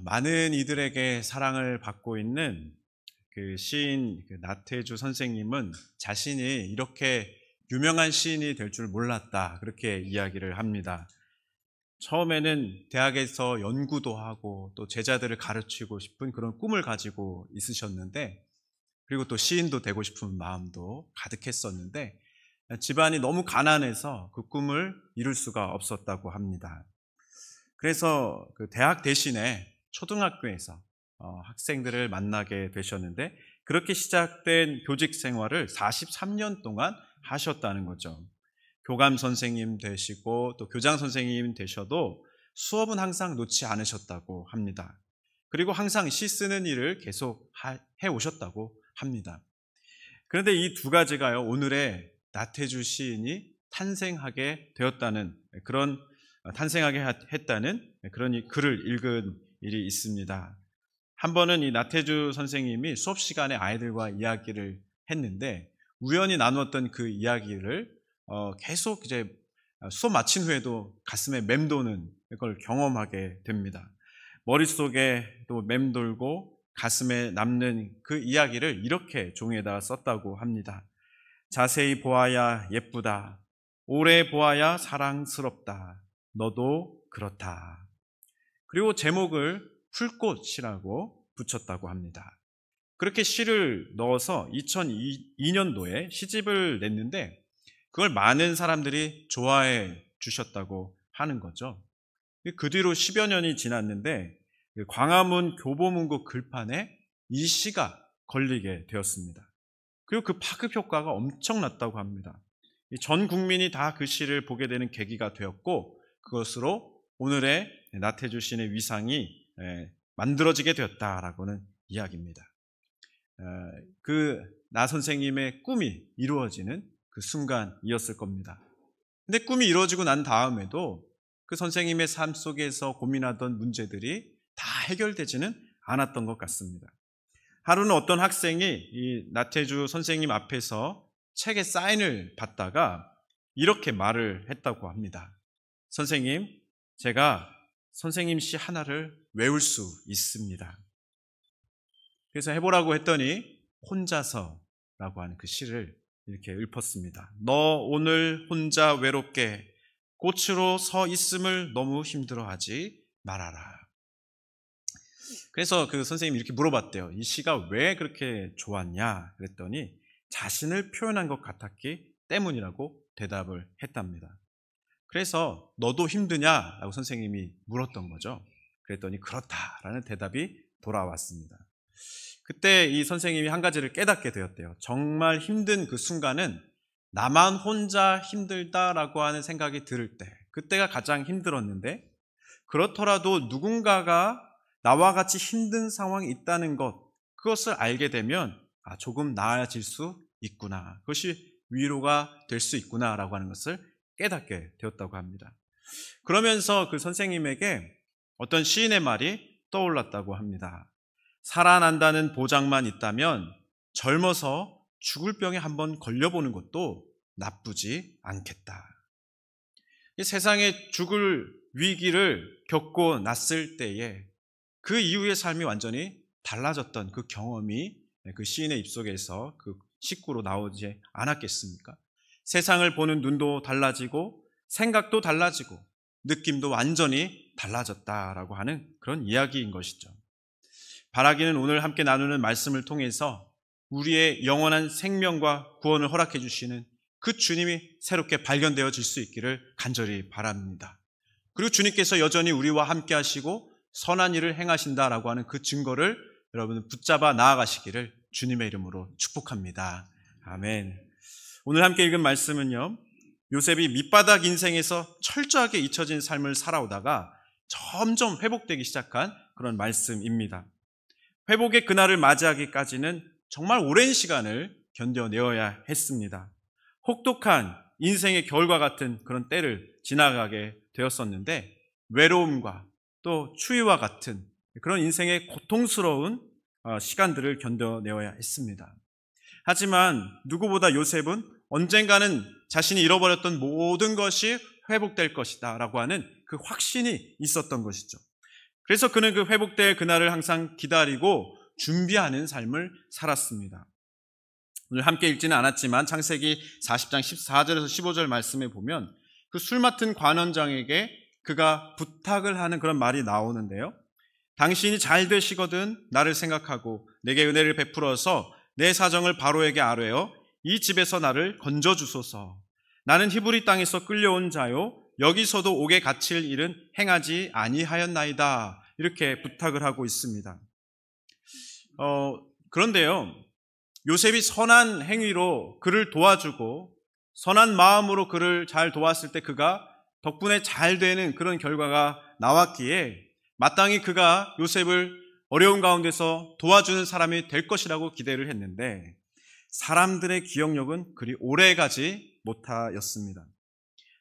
많은 이들에게 사랑을 받고 있는 그 시인 나태주 선생님은 자신이 이렇게 유명한 시인이 될 줄 몰랐다, 그렇게 이야기를 합니다. 처음에는 대학에서 연구도 하고 또 제자들을 가르치고 싶은 그런 꿈을 가지고 있으셨는데, 그리고 또 시인도 되고 싶은 마음도 가득했었는데, 집안이 너무 가난해서 그 꿈을 이룰 수가 없었다고 합니다. 그래서 그 대학 대신에 초등학교에서 학생들을 만나게 되셨는데, 그렇게 시작된 교직 생활을 43년 동안 하셨다는 거죠. 교감 선생님 되시고 또 교장 선생님 되셔도 수업은 항상 놓지 않으셨다고 합니다. 그리고 항상 시 쓰는 일을 계속 해 오셨다고 합니다. 그런데 이 두 가지가요, 오늘의 나태주 시인이 탄생하게 되었다는 그런 탄생하게 했다는 그런 글을 읽은 일이 있습니다. 한 번은 이 나태주 선생님이 수업 시간에 아이들과 이야기를 했는데, 우연히 나누었던 그 이야기를 계속 이제 수업 마친 후에도 가슴에 맴도는 걸 경험하게 됩니다. 머릿속에 또 맴돌고 가슴에 남는 그 이야기를 이렇게 종이에다가 썼다고 합니다. 자세히 보아야 예쁘다. 오래 보아야 사랑스럽다. 너도 그렇다. 그리고 제목을 풀꽃이라고 붙였다고 합니다. 그렇게 시를 넣어서 2002년도에 시집을 냈는데, 그걸 많은 사람들이 좋아해 주셨다고 하는 거죠. 그 뒤로 10여 년이 지났는데 광화문 교보문고 글판에 이 시가 걸리게 되었습니다. 그리고 그 파급 효과가 엄청났다고 합니다. 전 국민이 다 그 시를 보게 되는 계기가 되었고, 그것으로 오늘의 나태주 시인의 위상이 만들어지게 되었다라고는 이야기입니다. 그 나 선생님의 꿈이 이루어지는 그 순간이었을 겁니다. 근데 꿈이 이루어지고 난 다음에도 그 선생님의 삶 속에서 고민하던 문제들이 다 해결되지는 않았던 것 같습니다. 하루는 어떤 학생이 이 나태주 선생님 앞에서 책에 사인을 받다가 이렇게 말을 했다고 합니다. 선생님, 제가 선생님 시 하나를 외울 수 있습니다. 그래서 해보라고 했더니 혼자서라고 하는 그 시를 이렇게 읊었습니다. 너 오늘 혼자 외롭게 꽃으로 서 있음을 너무 힘들어하지 말아라. 그래서 그 선생님이 이렇게 물어봤대요. 이 시가 왜 그렇게 좋았냐 그랬더니 자신을 표현한 것 같았기 때문이라고 대답을 했답니다. 그래서 너도 힘드냐라고 선생님이 물었던 거죠. 그랬더니 그렇다라는 대답이 돌아왔습니다. 그때 이 선생님이 한 가지를 깨닫게 되었대요. 정말 힘든 그 순간은 나만 혼자 힘들다라고 하는 생각이 들을 때, 그때가 가장 힘들었는데, 그렇더라도 누군가가 나와 같이 힘든 상황이 있다는 것, 그것을 알게 되면 조금 나아질 수 있구나, 그것이 위로가 될 수 있구나라고 하는 것을 깨닫게 되었다고 합니다. 그러면서 그 선생님에게 어떤 시인의 말이 떠올랐다고 합니다. 살아난다는 보장만 있다면 젊어서 죽을 병에 한번 걸려보는 것도 나쁘지 않겠다. 이 세상에 죽을 위기를 겪고 났을 때에 그 이후의 삶이 완전히 달라졌던 그 경험이 그 시인의 입속에서 그 식구로 나오지 않았겠습니까? 세상을 보는 눈도 달라지고 생각도 달라지고 느낌도 완전히 달라졌다라고 하는 그런 이야기인 것이죠. 바라기는 오늘 함께 나누는 말씀을 통해서 우리의 영원한 생명과 구원을 허락해 주시는 그 주님이 새롭게 발견되어질 수 있기를 간절히 바랍니다. 그리고 주님께서 여전히 우리와 함께 하시고 선한 일을 행하신다라고 하는 그 증거를 여러분 붙잡아 나아가시기를 주님의 이름으로 축복합니다. 아멘. 오늘 함께 읽은 말씀은요, 요셉이 밑바닥 인생에서 철저하게 잊혀진 삶을 살아오다가 점점 회복되기 시작한 그런 말씀입니다. 회복의 그날을 맞이하기까지는 정말 오랜 시간을 견뎌내어야 했습니다. 혹독한 인생의 겨울과 같은 그런 때를 지나가게 되었었는데, 외로움과 또 추위와 같은 그런 인생의 고통스러운 시간들을 견뎌내어야 했습니다. 하지만 누구보다 요셉은 언젠가는 자신이 잃어버렸던 모든 것이 회복될 것이다 라고 하는 그 확신이 있었던 것이죠. 그래서 그는 그 회복될 그날을 항상 기다리고 준비하는 삶을 살았습니다. 오늘 함께 읽지는 않았지만 창세기 40장 14절에서 15절 말씀에 보면 그 술 맡은 관원장에게 그가 부탁을 하는 그런 말이 나오는데요. 당신이 잘 되시거든 나를 생각하고 내게 은혜를 베풀어서 내 사정을 바로에게 아뢰어 이 집에서 나를 건져주소서. 나는 히브리 땅에서 끌려온 자요 여기서도 옥에 갇힐 일은 행하지 아니하였나이다. 이렇게 부탁을 하고 있습니다. 그런데요, 요셉이 선한 행위로 그를 도와주고 선한 마음으로 그를 잘 도왔을 때 그가 덕분에 잘 되는 그런 결과가 나왔기에 마땅히 그가 요셉을 어려운 가운데서 도와주는 사람이 될 것이라고 기대를 했는데 사람들의 기억력은 그리 오래가지 못하였습니다.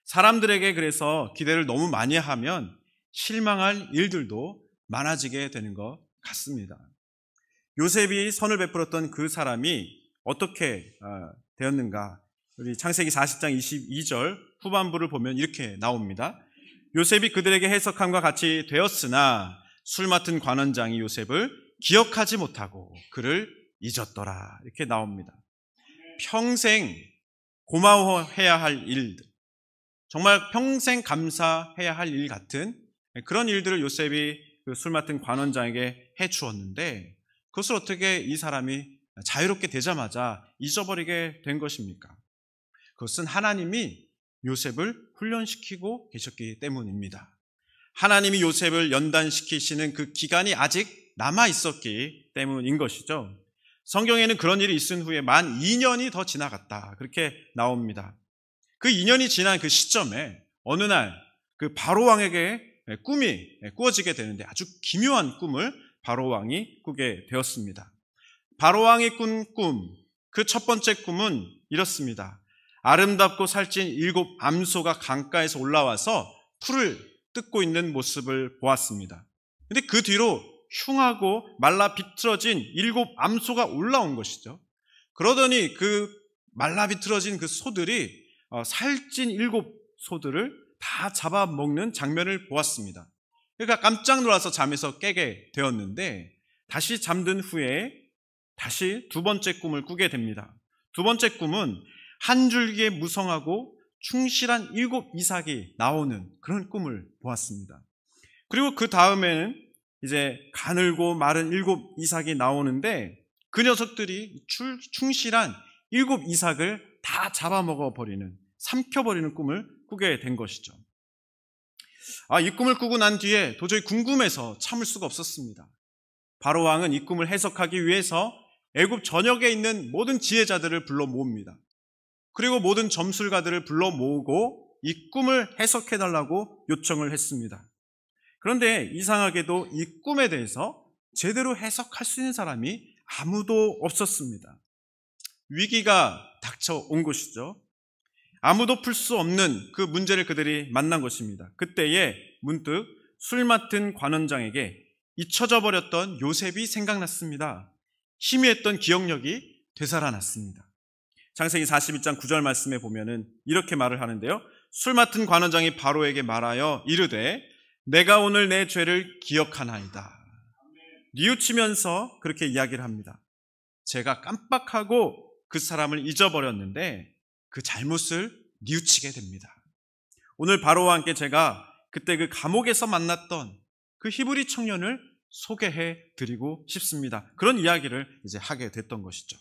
사람들에게 그래서 기대를 너무 많이 하면 실망할 일들도 많아지게 되는 것 같습니다. 요셉이 선을 베풀었던 그 사람이 어떻게 되었는가? 우리 창세기 40장 22절 후반부를 보면 이렇게 나옵니다. 요셉이 그들에게 해석함과 같이 되었으나 술 맡은 관원장이 요셉을 기억하지 못하고 그를 잊었더라. 이렇게 나옵니다. 평생 고마워해야 할 일들, 정말 평생 감사해야 할 일 같은 그런 일들을 요셉이 그 술 맡은 관원장에게 해 주었는데 그것을 어떻게 이 사람이 자유롭게 되자마자 잊어버리게 된 것입니까? 그것은 하나님이 요셉을 훈련시키고 계셨기 때문입니다. 하나님이 요셉을 연단시키시는 그 기간이 아직 남아 있었기 때문인 것이죠. 성경에는 그런 일이 있은 후에 만 2년이 더 지나갔다. 그렇게 나옵니다. 그 2년이 지난 그 시점에 어느 날 그 바로왕에게 꿈이 꾸어지게 되는데 아주 기묘한 꿈을 바로왕이 꾸게 되었습니다. 바로왕이 꾼 꿈, 그 첫 번째 꿈은 이렇습니다. 아름답고 살찐 7 암소가 강가에서 올라와서 풀을 뜯고 있는 모습을 보았습니다. 그런데 그 뒤로 흉하고 말라 비틀어진 7 암소가 올라온 것이죠. 그러더니 그 말라 비틀어진 그 소들이 살찐 7 소들을 다 잡아먹는 장면을 보았습니다. 그러니까 깜짝 놀라서 잠에서 깨게 되었는데 다시 잠든 후에 다시 두 번째 꿈을 꾸게 됩니다. 두 번째 꿈은 한 줄기에 무성하고 충실한 7 이삭이 나오는 그런 꿈을 보았습니다. 그리고 그 다음에는 이제 가늘고 마른 7 이삭이 나오는데 그 녀석들이 충실한 7 이삭을 다 잡아먹어버리는, 삼켜버리는 꿈을 꾸게 된 것이죠. 이 꿈을 꾸고 난 뒤에 도저히 궁금해서 참을 수가 없었습니다. 바로왕은 이 꿈을 해석하기 위해서 애굽 전역에 있는 모든 지혜자들을 불러 모읍니다. 그리고 모든 점술가들을 불러 모으고 이 꿈을 해석해달라고 요청을 했습니다. 그런데 이상하게도 이 꿈에 대해서 제대로 해석할 수 있는 사람이 아무도 없었습니다. 위기가 닥쳐온 것이죠. 아무도 풀 수 없는 그 문제를 그들이 만난 것입니다. 그때에 문득 술 맡은 관원장에게 잊혀져 버렸던 요셉이 생각났습니다. 희미했던 기억력이 되살아났습니다. 창세기 42장 9절 말씀에 보면은 이렇게 말을 하는데요. 술 맡은 관원장이 바로에게 말하여 이르되 내가 오늘 내 죄를 기억하나이다. 뉘우치면서 그렇게 이야기를 합니다. 제가 깜빡하고 그 사람을 잊어버렸는데 그 잘못을 뉘우치게 됩니다. 오늘 바로와 함께 제가 그때 그 감옥에서 만났던 그 히브리 청년을 소개해 드리고 싶습니다. 그런 이야기를 이제 하게 됐던 것이죠.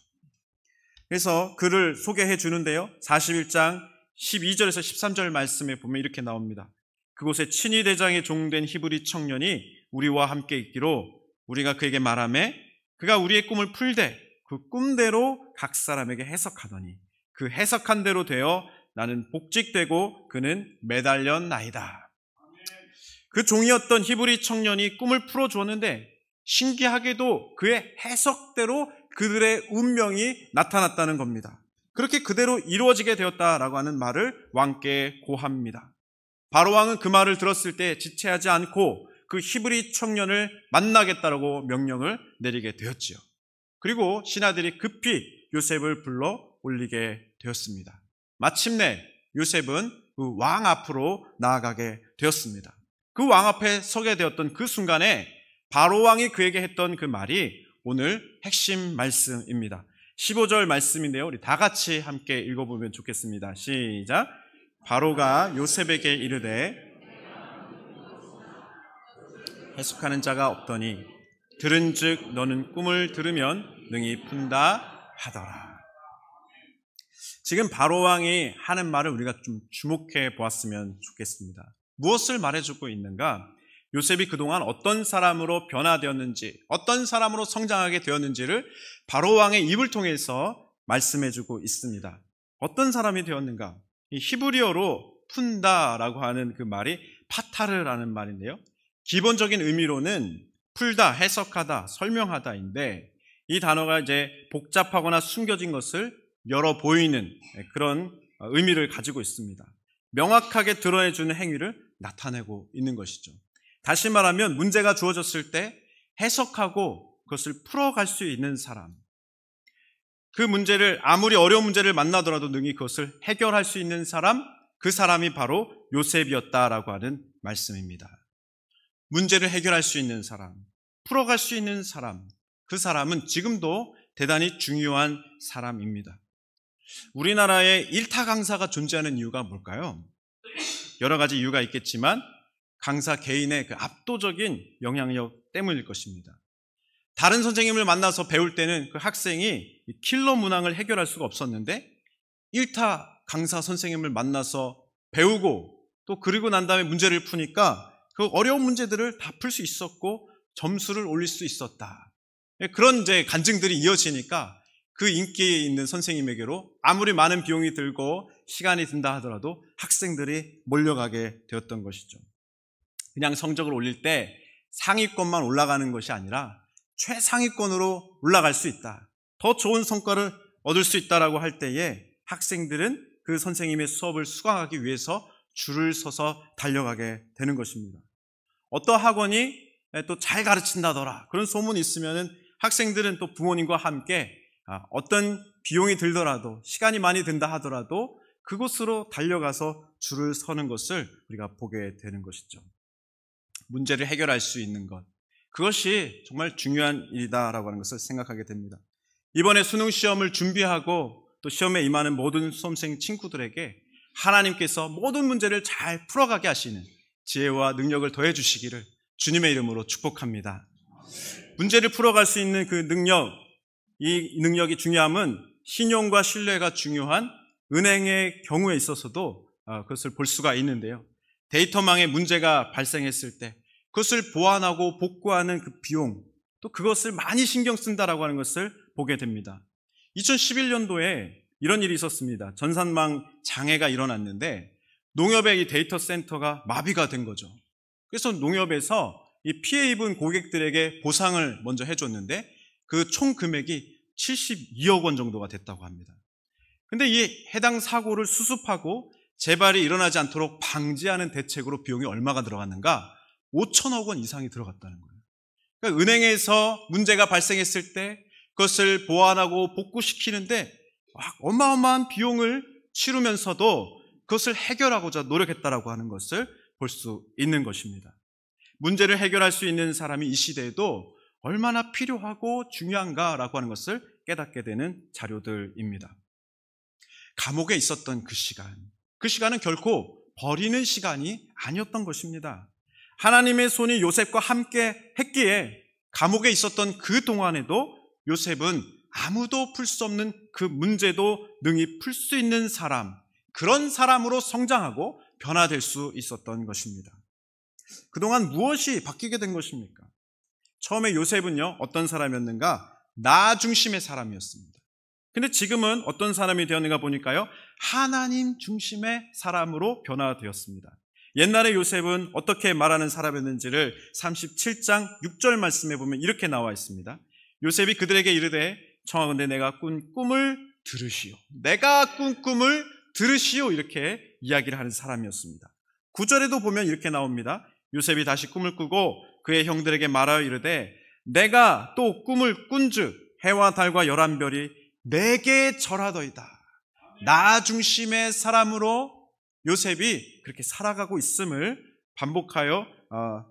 그래서 그를 소개해 주는데요. 41장 12절에서 13절 말씀에 보면 이렇게 나옵니다. 그곳에 친위 대장의 종된 히브리 청년이 우리와 함께 있기로 우리가 그에게 말하매 그가 우리의 꿈을 풀되 그 꿈대로 각 사람에게 해석하더니 그 해석한 대로 되어 나는 복직되고 그는 매달렸나이다. 그 종이었던 히브리 청년이 꿈을 풀어주었는데 신기하게도 그의 해석대로 그들의 운명이 나타났다는 겁니다. 그렇게 그대로 이루어지게 되었다라고 하는 말을 왕께 고합니다. 바로왕은 그 말을 들었을 때 지체하지 않고 그 히브리 청년을 만나겠다라고 명령을 내리게 되었지요. 그리고 신하들이 급히 요셉을 불러 올리게 되었습니다. 마침내 요셉은 그 왕 앞으로 나아가게 되었습니다. 그 왕 앞에 서게 되었던 그 순간에 바로 왕이 그에게 했던 그 말이 오늘 핵심 말씀입니다. 15절 말씀인데요. 우리 다 같이 함께 읽어보면 좋겠습니다. 시작. 바로가 요셉에게 이르되 해석하는 자가 없더니 들은즉 너는 꿈을 들으면 능히 푼다 하더라. 지금 바로 왕이 하는 말을 우리가 좀 주목해 보았으면 좋겠습니다. 무엇을 말해주고 있는가? 요셉이 그동안 어떤 사람으로 변화되었는지, 어떤 사람으로 성장하게 되었는지를 바로 왕의 입을 통해서 말씀해주고 있습니다. 어떤 사람이 되었는가? 이 히브리어로 푼다라고 하는 그 말이 파타르라는 말인데요. 기본적인 의미로는 풀다, 해석하다, 설명하다인데 이 단어가 이제 복잡하거나 숨겨진 것을 열어 보이는 그런 의미를 가지고 있습니다. 명확하게 드러내주는 행위를 나타내고 있는 것이죠. 다시 말하면 문제가 주어졌을 때 해석하고 그것을 풀어갈 수 있는 사람, 그 문제를 아무리 어려운 문제를 만나더라도 능히 그것을 해결할 수 있는 사람, 그 사람이 바로 요셉이었다라고 하는 말씀입니다. 문제를 해결할 수 있는 사람, 풀어갈 수 있는 사람, 그 사람은 지금도 대단히 중요한 사람입니다. 우리나라에 일타 강사가 존재하는 이유가 뭘까요? 여러 가지 이유가 있겠지만 강사 개인의 그 압도적인 영향력 때문일 것입니다. 다른 선생님을 만나서 배울 때는 그 학생이 킬러 문항을 해결할 수가 없었는데 일타 강사 선생님을 만나서 배우고 또 그리고 난 다음에 문제를 푸니까 그 어려운 문제들을 다 풀 수 있었고 점수를 올릴 수 있었다. 그런 이제 간증들이 이어지니까 그 인기 있는 선생님에게로 아무리 많은 비용이 들고 시간이 든다 하더라도 학생들이 몰려가게 되었던 것이죠. 그냥 성적을 올릴 때 상위권만 올라가는 것이 아니라 최상위권으로 올라갈 수 있다. 더 좋은 성과를 얻을 수 있다라고 할 때에 학생들은 그 선생님의 수업을 수강하기 위해서 줄을 서서 달려가게 되는 것입니다. 어떤 학원이 또 잘 가르친다더라 그런 소문이 있으면은 학생들은 또 부모님과 함께 어떤 비용이 들더라도 시간이 많이 든다 하더라도 그곳으로 달려가서 줄을 서는 것을 우리가 보게 되는 것이죠. 문제를 해결할 수 있는 것, 그것이 정말 중요한 일이다라고 하는 것을 생각하게 됩니다. 이번에 수능 시험을 준비하고 또 시험에 임하는 모든 수험생 친구들에게 하나님께서 모든 문제를 잘 풀어가게 하시는 지혜와 능력을 더해 주시기를 주님의 이름으로 축복합니다. 문제를 풀어갈 수 있는 그 능력, 이 능력이 중요함은 신용과 신뢰가 중요한 은행의 경우에 있어서도 그것을 볼 수가 있는데요. 데이터망에 문제가 발생했을 때 그것을 보완하고 복구하는 그 비용, 또 그것을 많이 신경 쓴다라고 하는 것을 보게 됩니다. 2011년도에 이런 일이 있었습니다. 전산망 장애가 일어났는데 농협의 이 데이터 센터가 마비가 된 거죠. 그래서 농협에서 이 피해 입은 고객들에게 보상을 먼저 해줬는데 그 총 금액이 72억 원 정도가 됐다고 합니다. 근데 이 해당 사고를 수습하고 재발이 일어나지 않도록 방지하는 대책으로 비용이 얼마가 들어갔는가? 5천억 원 이상이 들어갔다는 거예요. 그러니까 은행에서 문제가 발생했을 때 그것을 보완하고 복구시키는데 어마어마한 비용을 치르면서도 그것을 해결하고자 노력했다라고 하는 것을 볼 수 있는 것입니다. 문제를 해결할 수 있는 사람이 이 시대에도 얼마나 필요하고 중요한가라고 하는 것을 깨닫게 되는 자료들입니다. 감옥에 있었던 그 시간은 결코 버리는 시간이 아니었던 것입니다. 하나님의 손이 요셉과 함께 했기에 감옥에 있었던 그 동안에도 요셉은 아무도 풀 수 없는 그 문제도 능히 풀 수 있는 사람, 그런 사람으로 성장하고 변화될 수 있었던 것입니다. 그동안 무엇이 바뀌게 된 것입니까? 처음에 요셉은요, 어떤 사람이었는가? 나 중심의 사람이었습니다. 근데 지금은 어떤 사람이 되었는가 보니까요, 하나님 중심의 사람으로 변화되었습니다. 옛날에 요셉은 어떻게 말하는 사람이었는지를 37장 6절 말씀에 보면 이렇게 나와 있습니다. 요셉이 그들에게 이르되 청하건대 내가 꾼 꿈을 들으시오. 내가 꾼 꿈을 들으시오. 이렇게 이야기를 하는 사람이었습니다. 9절에도 보면 이렇게 나옵니다. 요셉이 다시 꿈을 꾸고 그의 형들에게 말하여 이르되 내가 또 꿈을 꾼즉 해와 달과 11별이 내게 절하더이다. 나 중심의 사람으로 요셉이 그렇게 살아가고 있음을 반복하여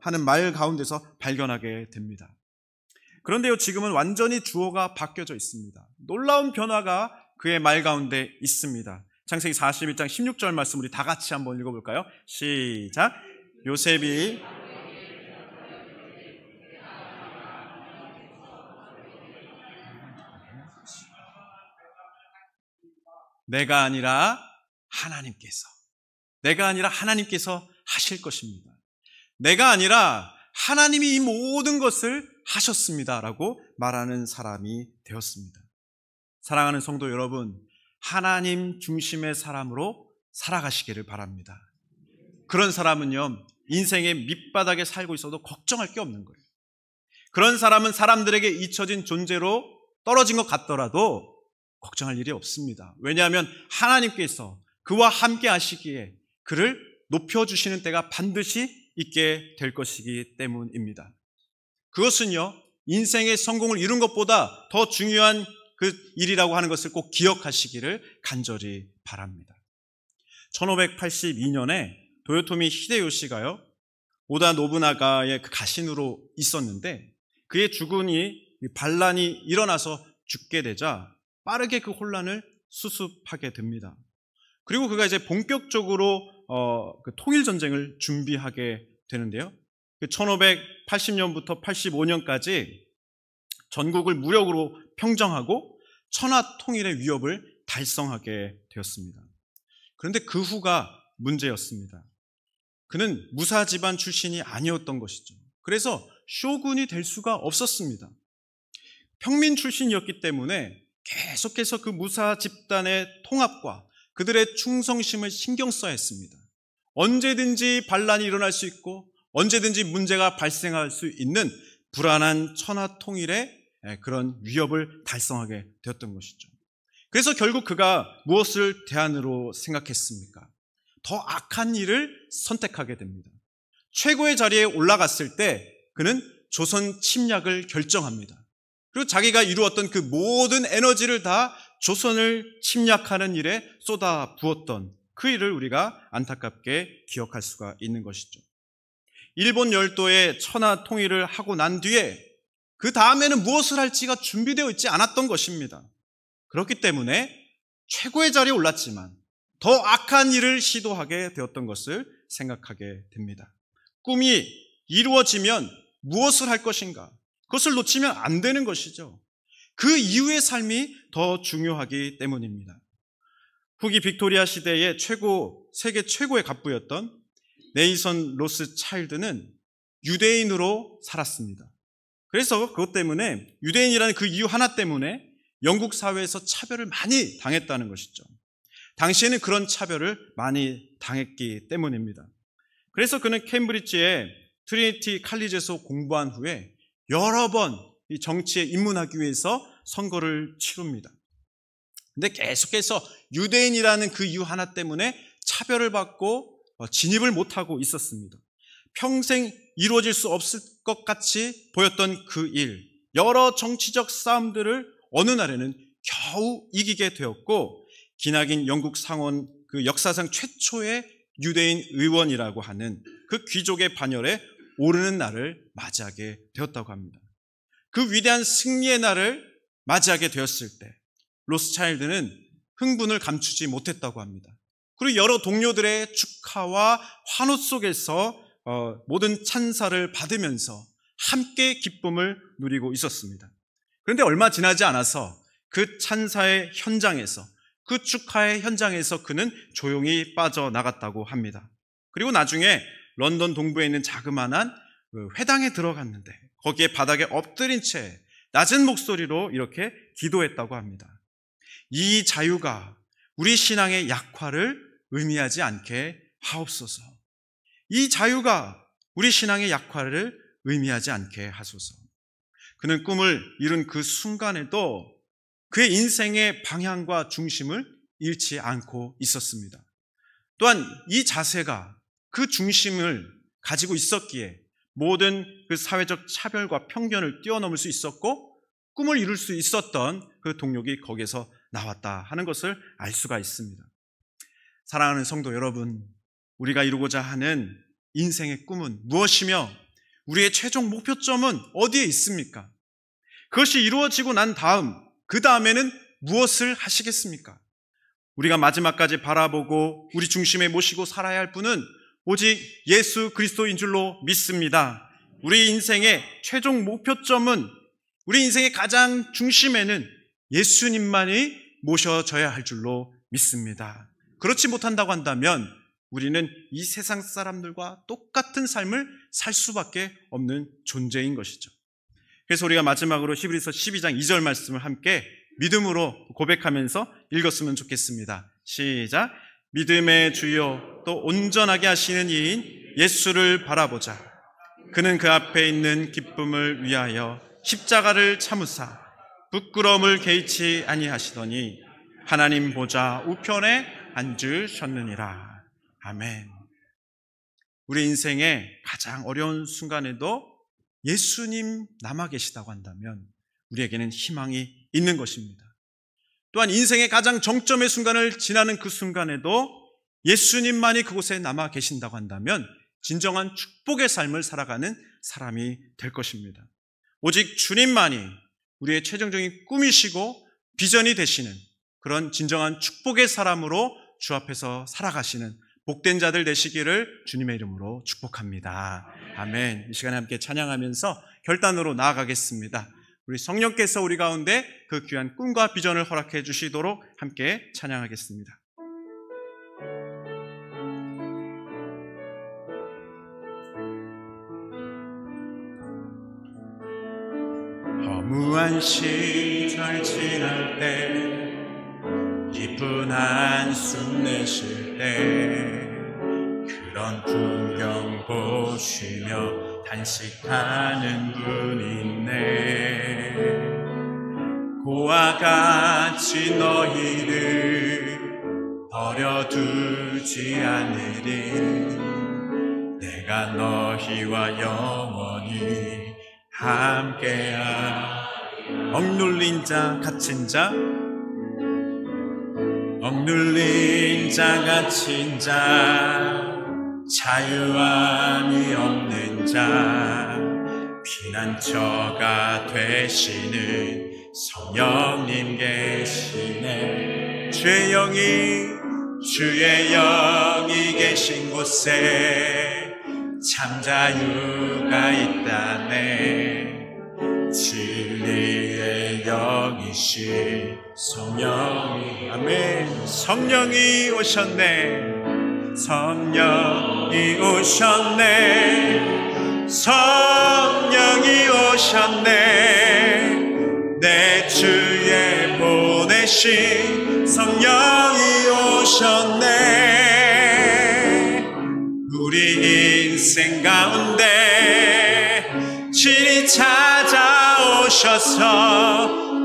하는 말 가운데서 발견하게 됩니다. 그런데요, 지금은 완전히 주어가 바뀌어져 있습니다. 놀라운 변화가 그의 말 가운데 있습니다. 창세기 41장 16절 말씀 우리 다 같이 한번 읽어볼까요? 시작. 요셉이 내가 아니라 하나님께서 하실 것입니다. 내가 아니라 하나님이 이 모든 것을 하셨습니다 라고 말하는 사람이 되었습니다. 사랑하는 성도 여러분, 하나님 중심의 사람으로 살아가시기를 바랍니다. 그런 사람은요, 인생의 밑바닥에 살고 있어도 걱정할 게 없는 거예요. 그런 사람은 사람들에게 잊혀진 존재로 떨어진 것 같더라도 걱정할 일이 없습니다. 왜냐하면 하나님께서 그와 함께 하시기에 그를 높여주시는 때가 반드시 있게 될 것이기 때문입니다. 그것은요, 인생의 성공을 이룬 것보다 더 중요한 그 일이라고 하는 것을 꼭 기억하시기를 간절히 바랍니다. 1582년에 도요토미 히데요시가요, 오다 노부나가의 그 가신으로 있었는데 그의 죽음이 반란이 일어나서 죽게 되자 빠르게 그 혼란을 수습하게 됩니다. 그리고 그가 이제 본격적으로 그 통일 전쟁을 준비하게 되는데요. 1580년부터 85년까지 전국을 무력으로 평정하고 천하 통일의 위협을 달성하게 되었습니다. 그런데 그 후가 문제였습니다. 그는 무사 집안 출신이 아니었던 것이죠. 그래서 쇼군이 될 수가 없었습니다. 평민 출신이었기 때문에 계속해서 그 무사 집단의 통합과 그들의 충성심을 신경 써야 했습니다. 언제든지 반란이 일어날 수 있고 언제든지 문제가 발생할 수 있는 불안한 천하 통일의 그런 위협을 달성하게 되었던 것이죠. 그래서 결국 그가 무엇을 대안으로 생각했습니까? 더 악한 일을 선택하게 됩니다. 최고의 자리에 올라갔을 때 그는 조선 침략을 결정합니다. 그리고 자기가 이루었던 그 모든 에너지를 다 조선을 침략하는 일에 쏟아 부었던 그 일을 우리가 안타깝게 기억할 수가 있는 것이죠. 일본 열도의 천하 통일을 하고 난 뒤에 그 다음에는 무엇을 할지가 준비되어 있지 않았던 것입니다. 그렇기 때문에 최고의 자리에 올랐지만 더 악한 일을 시도하게 되었던 것을 생각하게 됩니다. 꿈이 이루어지면 무엇을 할 것인가? 그것을 놓치면 안 되는 것이죠. 그 이후의 삶이 더 중요하기 때문입니다. 후기 빅토리아 시대의 세계 최고의 갑부였던 네이선 로스차일드는 유대인으로 살았습니다. 그래서 그것 때문에 유대인이라는 그 이유 하나 때문에 영국 사회에서 차별을 많이 당했다는 것이죠. 당시에는 그런 차별을 많이 당했기 때문입니다. 그래서 그는 캠브리지의 트리니티 칼리지에서 공부한 후에 여러 번 이 정치에 입문하기 위해서 선거를 치릅니다. 근데 계속해서 유대인이라는 그 이유 하나 때문에 차별을 받고 진입을 못하고 있었습니다. 평생 이루어질 수 없을 것 같이 보였던 그 일, 여러 정치적 싸움들을 어느 날에는 겨우 이기게 되었고 기나긴 영국 상원 그 역사상 최초의 유대인 의원이라고 하는 그 귀족의 반열에 오르는 날을 맞이하게 되었다고 합니다. 그 위대한 승리의 날을 맞이하게 되었을 때 로스차일드는 흥분을 감추지 못했다고 합니다. 그리고 여러 동료들의 축하와 환호 속에서 모든 찬사를 받으면서 함께 기쁨을 누리고 있었습니다. 그런데 얼마 지나지 않아서 그 찬사의 현장에서 그 축하의 현장에서 그는 조용히 빠져나갔다고 합니다. 그리고 나중에 런던 동부에 있는 자그마한 회당에 들어갔는데 거기에 바닥에 엎드린 채 낮은 목소리로 이렇게 기도했다고 합니다. 이 자유가 우리 신앙의 약화를 의미하지 않게 하옵소서. 이 자유가 우리 신앙의 약화를 의미하지 않게 하소서. 그는 꿈을 이룬 그 순간에도 그의 인생의 방향과 중심을 잃지 않고 있었습니다. 또한 이 자세가 그 중심을 가지고 있었기에 모든 그 사회적 차별과 편견을 뛰어넘을 수 있었고 꿈을 이룰 수 있었던 그 동력이 거기에서 나왔다 하는 것을 알 수가 있습니다. 사랑하는 성도 여러분, 우리가 이루고자 하는 인생의 꿈은 무엇이며 우리의 최종 목표점은 어디에 있습니까? 그것이 이루어지고 난 다음, 그 다음에는 무엇을 하시겠습니까? 우리가 마지막까지 바라보고 우리 중심에 모시고 살아야 할 분은 오직 예수 그리스도인 줄로 믿습니다. 우리 인생의 최종 목표점은, 우리 인생의 가장 중심에는 예수님만이 모셔져야 할 줄로 믿습니다. 그렇지 못한다고 한다면 우리는 이 세상 사람들과 똑같은 삶을 살 수밖에 없는 존재인 것이죠. 그래서 우리가 마지막으로 히브리서 12장 2절 말씀을 함께 믿음으로 고백하면서 읽었으면 좋겠습니다. 시작. 믿음의 주요 또 온전하게 하시는 이인 예수를 바라보자. 그는 그 앞에 있는 기쁨을 위하여 십자가를 참으사 부끄러움을 개의치 아니하시더니 하나님 보좌 우편에 앉으셨느니라. 아멘. 우리 인생의 가장 어려운 순간에도 예수님 남아 계시다고 한다면 우리에게는 희망이 있는 것입니다. 또한 인생의 가장 정점의 순간을 지나는 그 순간에도 예수님만이 그곳에 남아 계신다고 한다면 진정한 축복의 삶을 살아가는 사람이 될 것입니다. 오직 주님만이 우리의 최종적인 꿈이시고 비전이 되시는 그런 진정한 축복의 사람으로 주 앞에서 살아가시는 복된 자들 되시기를 주님의 이름으로 축복합니다. 아멘. 이 시간에 함께 찬양하면서 결단으로 나아가겠습니다. 우리 성령께서 우리 가운데 그 귀한 꿈과 비전을 허락해 주시도록 함께 찬양하겠습니다. 허무한 시절 지날 때 깊은 한숨 내쉴 때 그런 풍경 보시며 단식하는 분 있네. 고와 같이 너희를 버려두지 않으리. 내가 너희와 영원히 함께하리. 억눌린 자 갇힌 자, 억눌린 자 갇힌 자, 자유함이 없는 자, 피난처가 되시는 성령님 계시네. 주의 영이 계신 곳에 참 자유가 있다네. 진리의 영이신 성령이, 아멘. 성령이 오셨네. 성령이 오셨네. 성령이 오셨네. 내 주에 보내신 성령이 오셨네. 우리 인생 가운데 친히 찾아오셔서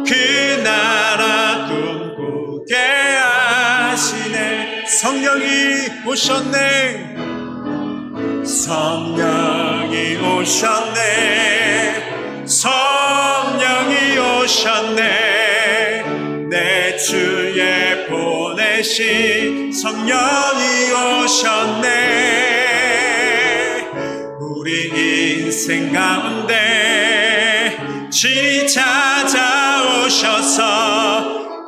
그 나라 꿈꾸게 하시네. 성령이 오셨네. 성령이 오셨네. 성령이 오셨네. 내 주에 보내신 성령이 오셨네. 우리 인생 가운데 친히 찾아오셔서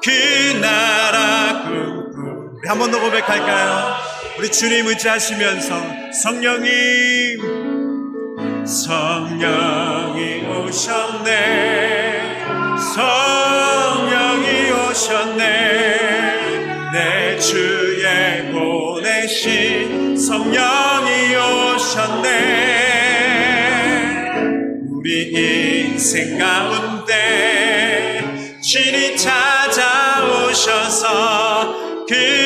그 나라 꿈꾸게. 한 번 더 고백할까요? 우리 주님 의지하시면서 성령이 오셨네. 성령이 오셨네. 내 주에 보내신 성령이 오셨네. 우리 인생 가운데 친히 찾아오셔서 그